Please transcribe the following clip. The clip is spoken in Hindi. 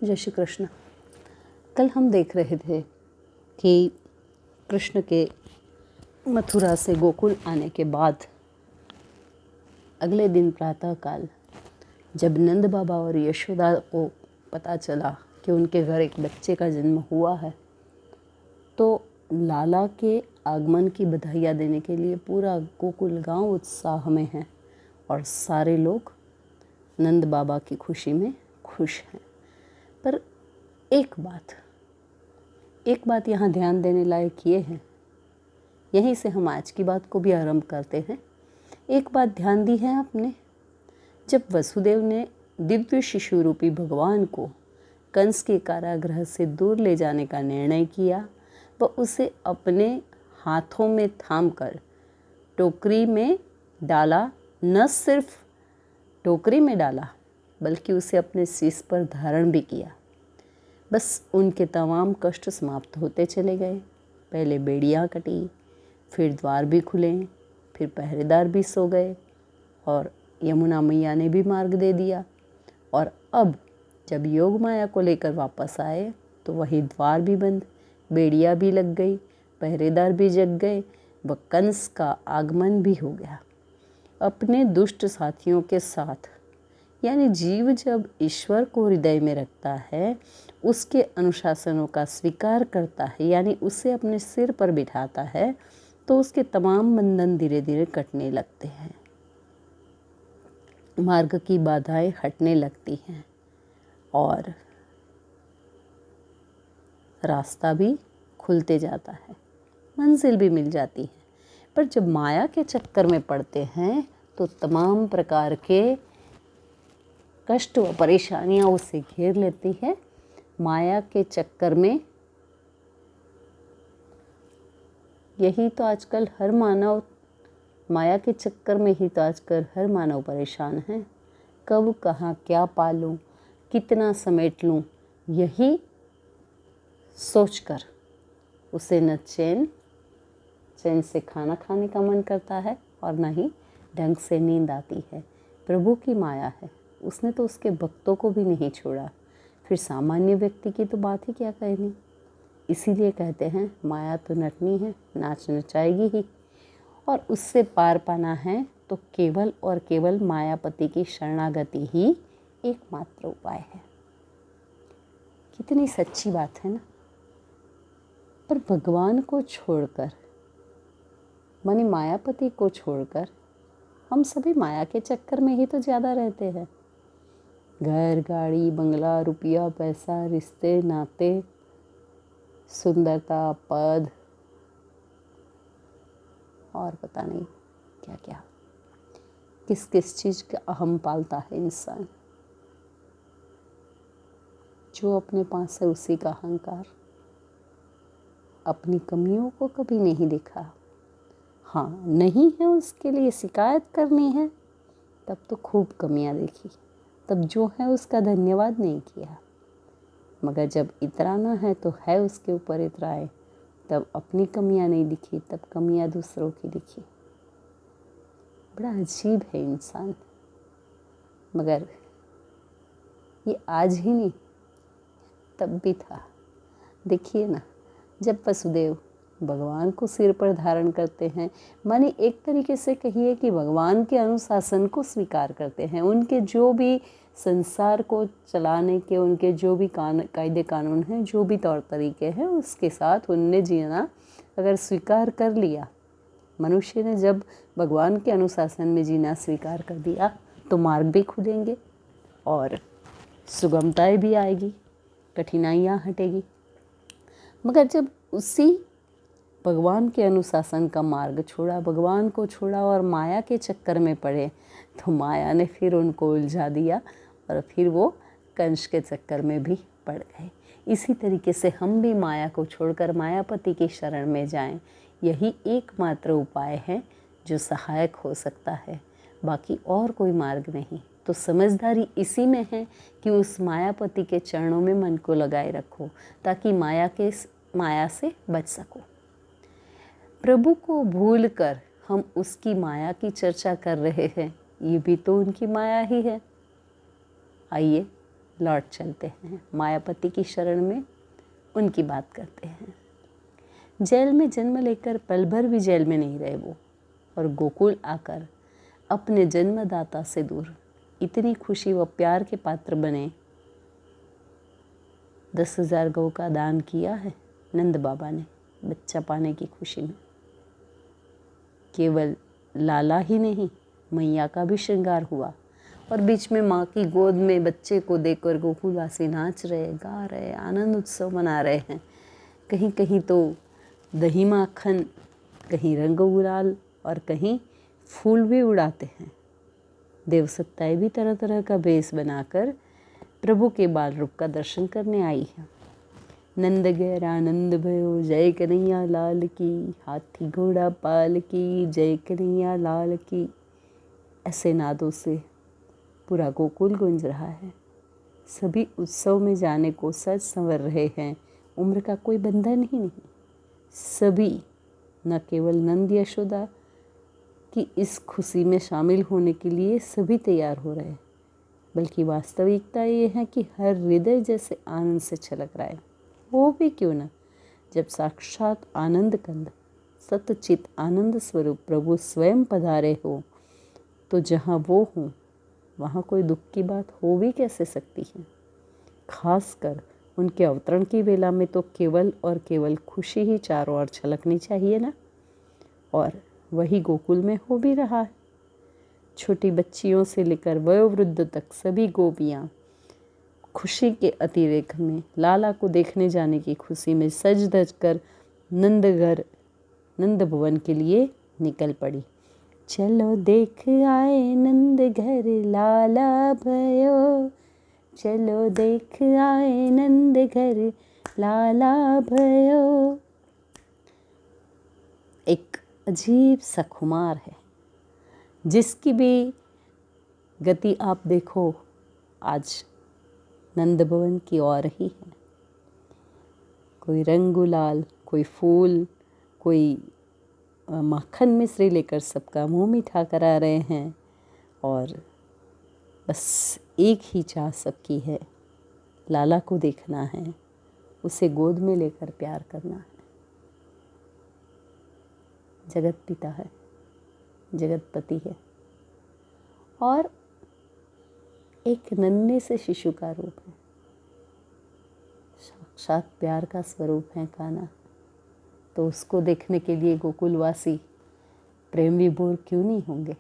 जय श्री कृष्ण। कल हम देख रहे थे कि कृष्ण के मथुरा से गोकुल आने के बाद अगले दिन प्रातःकाल जब नंद बाबा और यशोदा को पता चला कि उनके घर एक बच्चे का जन्म हुआ है, तो लाला के आगमन की बधाइयाँ देने के लिए पूरा गोकुल गांव उत्साह में है और सारे लोग नंद बाबा की खुशी में खुश हैं। पर एक बात यहाँ ध्यान देने लायक ये है, यहीं से हम आज की बात को भी आरंभ करते हैं। एक बात ध्यान दी है आपने, जब वसुदेव ने दिव्य शिशु रूपी भगवान को कंस के कारागृह से दूर ले जाने का निर्णय किया, वह उसे अपने हाथों में थामकर टोकरी में डाला। न सिर्फ टोकरी में डाला बल्कि उसे अपने शीश पर धारण भी किया। बस उनके तमाम कष्ट समाप्त होते चले गए। पहले बेड़ियाँ कटी, फिर द्वार भी खुले, फिर पहरेदार भी सो गए और यमुना मैया ने भी मार्ग दे दिया। और अब जब योग माया को लेकर वापस आए तो वही द्वार भी बंद, बेड़ियाँ भी लग गई, पहरेदार भी जग गए, व कंस का आगमन भी हो गया अपने दुष्ट साथियों के साथ। यानी जीव जब ईश्वर को हृदय में रखता है, उसके अनुशासनों का स्वीकार करता है, यानी उसे अपने सिर पर बिठाता है, तो उसके तमाम बंधन धीरे धीरे कटने लगते हैं, मार्ग की बाधाएं हटने लगती हैं और रास्ता भी खुलते जाता है, मंजिल भी मिल जाती है। पर जब माया के चक्कर में पड़ते हैं तो तमाम प्रकार के कष्ट व परेशानियां उसे घेर लेती है। माया के चक्कर में यही तो आजकल हर मानव माया के चक्कर में ही तो आजकल हर मानव परेशान है। कब कहाँ क्या पालूं, कितना समेट लूं, यही सोचकर उसे न चैन से खाना खाने का मन करता है और न ही ढंग से नींद आती है। प्रभु की माया है, उसने तो उसके भक्तों को भी नहीं छोड़ा, फिर सामान्य व्यक्ति की तो बात ही क्या कहनी। इसीलिए कहते हैं माया तो नटनी है, नाच नचाएगी ही, और उससे पार पाना है तो केवल और केवल मायापति की शरणागति ही एकमात्र उपाय है। कितनी सच्ची बात है ना। पर भगवान को छोड़कर, माने मायापति को छोड़कर, हम सभी माया के चक्कर में ही तो ज़्यादा रहते हैं। घर, गाड़ी, बंगला, रुपया, पैसा, रिश्ते, नाते, सुंदरता, पद और पता नहीं क्या क्या, किस किस चीज़ का अहम पालता है इंसान। जो अपने पास है उसी का अहंकार। अपनी कमियों को कभी नहीं देखा। हाँ, नहीं है उसके लिए शिकायत करनी है तब तो खूब कमियां देखी, तब जो है उसका धन्यवाद नहीं किया। मगर जब इतराना है तो है उसके ऊपर इतराए, तब अपनी कमियां नहीं दिखी, तब कमियां दूसरों की दिखी। बड़ा अजीब है इंसान। मगर ये आज ही नहीं, तब भी था। देखिए ना, जब वसुदेव भगवान को सिर पर धारण करते हैं, माने एक तरीके से कहिए कि भगवान के अनुशासन को स्वीकार करते हैं, उनके जो भी संसार को चलाने के उनके जो भी कायदे कानून हैं, जो भी तौर तरीके हैं, उसके साथ उनने जीना अगर स्वीकार कर लिया, मनुष्य ने जब भगवान के अनुशासन में जीना स्वीकार कर दिया तो मार्ग भी खुलेंगे और सुगमताएं भी आएगी, कठिनाइयाँ हटेगी। मगर जब उसी भगवान के अनुशासन का मार्ग छोड़ा, भगवान को छोड़ा और माया के चक्कर में पड़े, तो माया ने फिर उनको उलझा दिया और फिर वो कंस के चक्कर में भी पड़ गए। इसी तरीके से हम भी माया को छोड़कर मायापति की शरण में जाएं। यही एकमात्र उपाय है जो सहायक हो सकता है, बाकी और कोई मार्ग नहीं। तो समझदारी इसी में है कि उस मायापति के चरणों में मन को लगाए रखो ताकि माया से बच सको। प्रभु को भूलकर हम उसकी माया की चर्चा कर रहे हैं, ये भी तो उनकी माया ही है। आइए लौट चलते हैं, मायापति की शरण में उनकी बात करते हैं। जेल में जन्म लेकर पल भर भी जेल में नहीं रहे वो, और गोकुल आकर अपने जन्मदाता से दूर इतनी खुशी व प्यार के पात्र बने। 10,000 गौ का दान किया है नंद बाबा ने बच्चा पाने की खुशी में। केवल लाला ही नहीं, मैया का भी श्रृंगार हुआ, और बीच में माँ की गोद में बच्चे को देकर गोकुलवासी नाच रहे, गा रहे, आनंद उत्सव मना रहे हैं। कहीं कहीं तो दही माखन, कहीं रंग गुलाल, और कहीं फूल भी उड़ाते हैं। देवसत्ताएं भी तरह तरह का भेष बनाकर प्रभु के बाल रूप का दर्शन करने आई है। नंद गैर आनंद भयो, जय कन्हैया लाल की, हाथी घोड़ा पाल की, जय कन्हैया लाल की। ऐसे नादों से पूरा गोकुल गूंज रहा है। सभी उत्सव में जाने को सज संवर रहे हैं। उम्र का कोई बंधन ही नहीं। सभी, न केवल नंद यशोदा की इस खुशी में शामिल होने के लिए सभी तैयार हो रहे हैं, बल्कि वास्तविकता ये है कि हर हृदय जैसे आनंद से छलक रहा है। वो भी क्यों न, जब साक्षात आनंद कंद, सतचित आनंद स्वरूप प्रभु स्वयं पधारे हो, तो जहाँ वो हों वहाँ कोई दुख की बात हो भी कैसे सकती है। खासकर उनके अवतरण की वेला में तो केवल और केवल खुशी ही चारों ओर छलकनी चाहिए ना। और वही गोकुल में हो भी रहा है। छोटी बच्चियों से लेकर वयोवृद्ध तक सभी गोपियाँ खुशी के अतिरेक में लाला को देखने जाने की खुशी में सज धज कर नंद भवन के लिए निकल पड़ी। चलो देख आए नंद घर लाला भयो, चलो देख आए नंद घर लाला भयो। एक अजीब सा खुमार है जिसकी भी गति आप देखो आज नंद भवन की ओर ही है। कोई रंग गुलाल, कोई फूल, कोई माखन मिश्री लेकर सबका मुंह मीठा करा रहे हैं, और बस एक ही चाह सबकी है, लाला को देखना है, उसे गोद में लेकर प्यार करना है। जगत पिता है, जगतपति है, और एक नन्हे से शिशु का रूप है। साक्षात प्यार का स्वरूप है कान्हा। तो उसको देखने के लिए गोकुलवासी प्रेम विभोर क्यों नहीं होंगे।